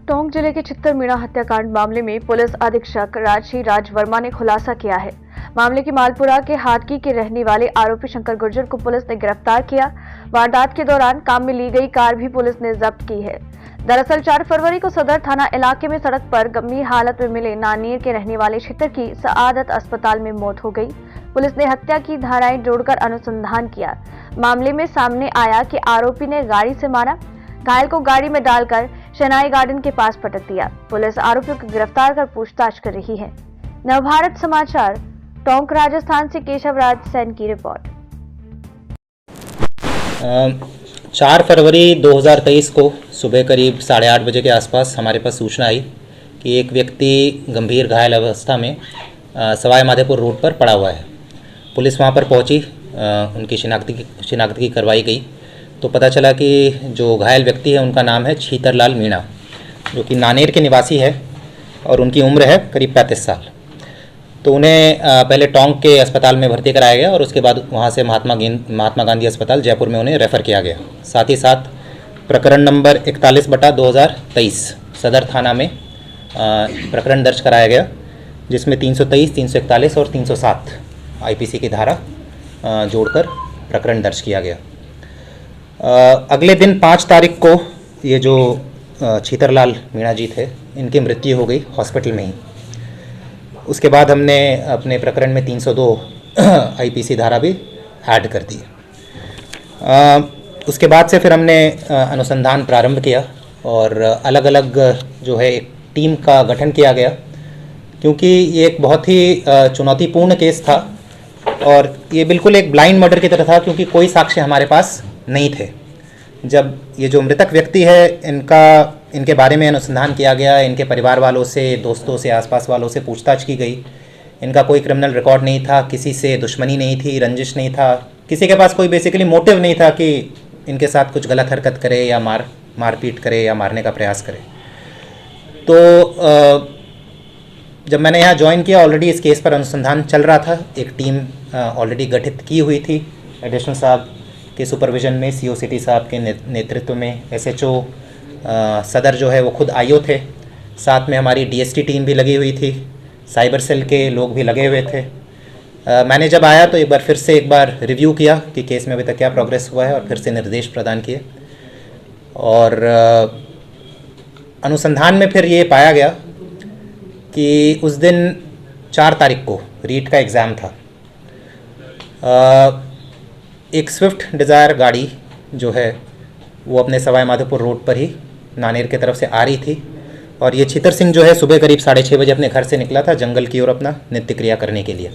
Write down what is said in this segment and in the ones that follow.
टोंक जिले के चित्तरमीणा हत्याकांड मामले में पुलिस अधीक्षक राजश्री राज वर्मा ने खुलासा किया है। मामले की मालपुरा के हाटकी के रहने वाले आरोपी शंकर गुर्जर को पुलिस ने गिरफ्तार किया। वारदात के दौरान काम में ली गई कार भी पुलिस ने जब्त की है। दरअसल 4 फरवरी को सदर थाना इलाके में सड़क पर गंभीर हालत में मिले नानीर के रहने वाले क्षेत्र की सआदत अस्पताल में मौत हो गई। पुलिस ने हत्या की धाराएं जोड़कर अनुसंधान किया। मामले में सामने आया कि आरोपी ने गाड़ी से मारा, घायल को गाड़ी में डालकर शनाई गार्डन के पास पटक दिया। पुलिस आरोपियों को गिरफ्तार कर पूछताछ कर रही है। नवभारत समाचार टोंक राजस्थान से केशव राज सैन की रिपोर्ट। 4 फरवरी 2023 को सुबह करीब 8:30 बजे के आसपास हमारे पास सूचना आई कि एक व्यक्ति गंभीर घायल अवस्था में सवाई माधोपुर रोड पर पड़ा हुआ है। पुलिस वहां पर पहुंची, उनकी शिनाख्त करवाई गई तो पता चला कि जो घायल व्यक्ति है उनका नाम है छीतरलाल मीणा, जो कि नानेर के निवासी है और उनकी उम्र है करीब 35 साल। तो उन्हें पहले टोंक के अस्पताल में भर्ती कराया गया और उसके बाद वहां से महात्मा गांधी अस्पताल जयपुर में उन्हें रेफ़र किया गया। साथ ही साथ प्रकरण नंबर 41/2023 सदर थाना में प्रकरण दर्ज कराया गया, जिसमें 323, 341 और 307 IPC की धारा जोड़कर प्रकरण दर्ज किया गया। अगले दिन 5 तारीख को ये जो छीतरलाल मीणा जी थे, इनकी मृत्यु हो गई हॉस्पिटल में ही। उसके बाद हमने अपने प्रकरण में 302 IPC धारा भी ऐड कर दी। उसके बाद से फिर हमने अनुसंधान प्रारंभ किया और अलग अलग जो है एक टीम का गठन किया गया, क्योंकि ये एक बहुत ही चुनौतीपूर्ण केस था और ये बिल्कुल एक ब्लाइंड मर्डर की तरह था, क्योंकि कोई साक्ष्य हमारे पास नहीं थे। जब ये जो मृतक व्यक्ति है इनके बारे में अनुसंधान किया गया, इनके परिवार वालों से, दोस्तों से, आसपास वालों से पूछताछ की गई। इनका कोई क्रिमिनल रिकॉर्ड नहीं था, किसी से दुश्मनी नहीं थी, रंजिश नहीं था, किसी के पास कोई बेसिकली मोटिव नहीं था कि इनके साथ कुछ गलत हरकत करे या मारपीट करे या मारने का प्रयास करे। तो जब मैंने यहाँ ज्वाइन किया, ऑलरेडी इस केस पर अनुसंधान चल रहा था। एक टीम ऑलरेडी गठित की हुई थी एडिशनल साहब के सुपरविजन में, CO सिटी साहब के नेतृत्व में। SHO सदर जो है वो खुद IO थे, साथ में हमारी DST टीम भी लगी हुई थी, साइबर सेल के लोग भी लगे हुए थे। मैंने जब आया तो एक बार रिव्यू किया कि केस में अभी तक क्या प्रोग्रेस हुआ है और फिर से निर्देश प्रदान किए। और अनुसंधान में फिर ये पाया गया कि उस दिन 4 तारीख को रीट का एग्ज़ाम था। एक स्विफ्ट डिज़ायर गाड़ी जो है वो अपने सवाई माधोपुर रोड पर ही नानेर की तरफ से आ रही थी और ये छितर सिंह जो है सुबह करीब 6:30 बजे अपने घर से निकला था जंगल की ओर अपना नित्य क्रिया करने के लिए।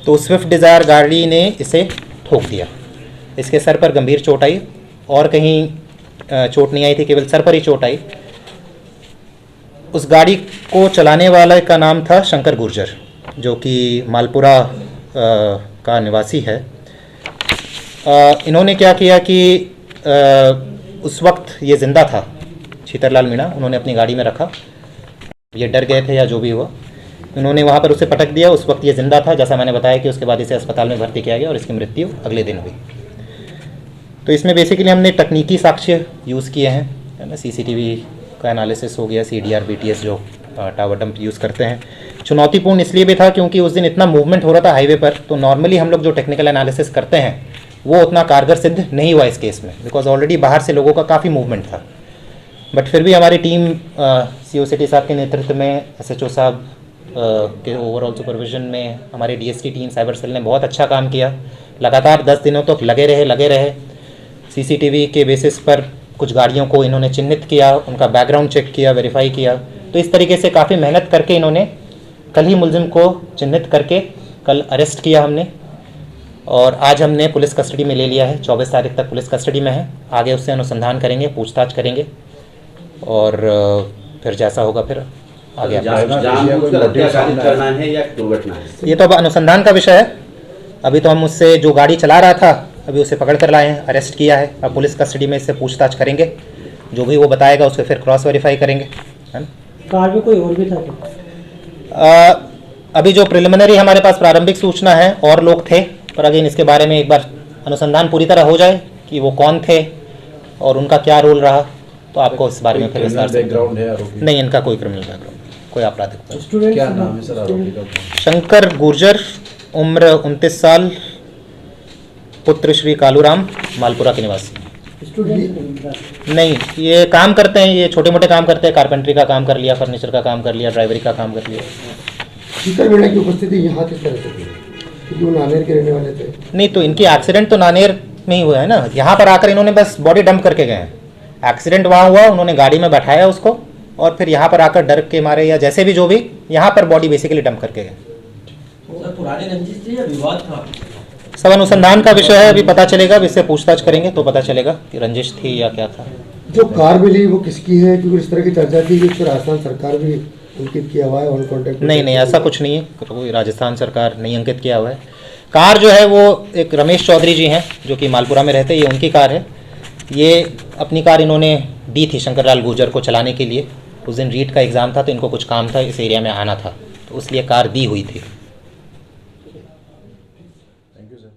तो स्विफ्ट डिज़ायर गाड़ी ने इसे ठोक दिया। इसके सर पर गंभीर चोट आई और कहीं चोट नहीं आई थी, केवल सर पर ही चोट आई। उस गाड़ी को चलाने वाले का नाम था शंकर गुर्जर, जो कि मालपुरा का निवासी है। इन्होंने क्या किया कि उस वक्त ये ज़िंदा था छीतरलाल मीणा, उन्होंने अपनी गाड़ी में रखा। ये डर गए थे या जो भी हुआ, उन्होंने वहाँ पर उसे पटक दिया। उस वक्त ये ज़िंदा था, जैसा मैंने बताया कि उसके बाद इसे अस्पताल में भर्ती किया गया और इसकी मृत्यु अगले दिन हुई। तो इसमें बेसिकली हमने तकनीकी साक्ष्य यूज़ किए हैं, है ना। CCTV का एनालिसिस हो गया, CDR BTS जो टावर डंप यूज़ करते हैं। चुनौतीपूर्ण इसलिए भी था क्योंकि उस दिन इतना मूवमेंट हो रहा था हाईवे पर, तो नॉर्मली हम लोग जो टेक्निकल एनालिसिस करते हैं वो उतना कारगर सिद्ध नहीं हुआ इस केस में, बिकॉज ऑलरेडी बाहर से लोगों का काफ़ी मूवमेंट था। बट फिर भी हमारी टीम CO सिटी साहब के नेतृत्व में, SHO साहब के ओवरऑल सुपरविजन में, हमारी DST टीम, साइबर सेल ने बहुत अच्छा काम किया। लगातार 10 दिनों तक लगे रहे। CCTV के बेसिस पर कुछ गाड़ियों को इन्होंने चिन्हित किया, उनका बैकग्राउंड चेक किया, वेरीफाई किया। तो इस तरीके से काफ़ी मेहनत करके इन्होंने कल ही मुलजिम को चिन्हित करके कल अरेस्ट किया हमने, और आज हमने पुलिस कस्टडी में ले लिया है। 24 तारीख तक पुलिस कस्टडी में है। आगे उससे अनुसंधान करेंगे, पूछताछ करेंगे और फिर जैसा होगा फिर आगे ये तो अब अनुसंधान का विषय है। अभी तो हम उससे जो गाड़ी चला रहा था अभी उसे पकड़ कर लाए हैं, अरेस्ट किया है। अब पुलिस कस्टडी में इससे पूछताछ करेंगे, जो भी वो बताएगा उसको फिर क्रॉस वेरीफाई करेंगे, है ना। कार में कोई और भी था? अभी जो प्रिलिमिनरी हमारे पास प्रारंभिक सूचना है और लोग थे, पर अगेन इसके बारे में एक बार अनुसंधान पूरी तरह हो जाए कि वो कौन थे और उनका क्या रोल रहा, तो आपको इस बारे में फिर विस्तार से बैकग्राउंड है आरोपी? नहीं, इनका कोई क्रिमिनल बैकग्राउंड, कोई आपराधिक बैकग्राउंड। स्टूडेंट क्या नाम है सर आरोपी का? शंकर गुर्जर, उम्र 29 साल, पुत्र श्री कालूराम, मालपुरा के निवासी। स्टूडेंट नहीं, ये काम करते हैं, ये छोटे मोटे काम करते हैं, कारपेंटरी का काम कर लिया, फर्नीचर का काम कर लिया, ड्राइवरी का काम कर लिया। शीतल मीणा की उपस्थिति यहाँ किस तरह से थी, क्योंकि वो नानेर के रहने वाले थे? नहीं, तो इनकी एक्सीडेंट तो नानेर में ही हुआ है ना, यहाँ पर आकर इन्होंने बस बॉडी डंप करके गए हैं। एक्सीडेंट वहाँ हुआ, उन्होंने गाड़ी में बैठाया उसको और फिर यहाँ पर आकर डर के मारे या जैसे भी जो भी यहाँ पर बॉडी बेसिकली डंप करके गए। सर पुरानी रंजिश थी या विवाद था? सब अनुसंधान का विषय है, अभी पता चलेगा, अब इससे पूछताछ करेंगे तो पता चलेगा कि रंजिश थी या क्या था। जो कार मिली वो किसकी है, क्योंकि इस तरह की चर्चा थी कि राजस्थान सरकार भी अंकित किया हुआ है ऑन कॉन्टैक्ट? नहीं, ऐसा कुछ नहीं है, कोई राजस्थान सरकार नहीं अंकित किया हुआ है। कार जो है वो एक रमेश चौधरी जी हैं जो कि मालपुरा में रहते हैं, ये उनकी कार है। ये अपनी कार इन्होंने दी थी शंकरलाल गुर्जर को चलाने के लिए। उस दिन रीट का एग्ज़ाम था तो इनको कुछ काम था, इस एरिया में आना था, तो इसलिए कार दी हुई थी। Thank you sir.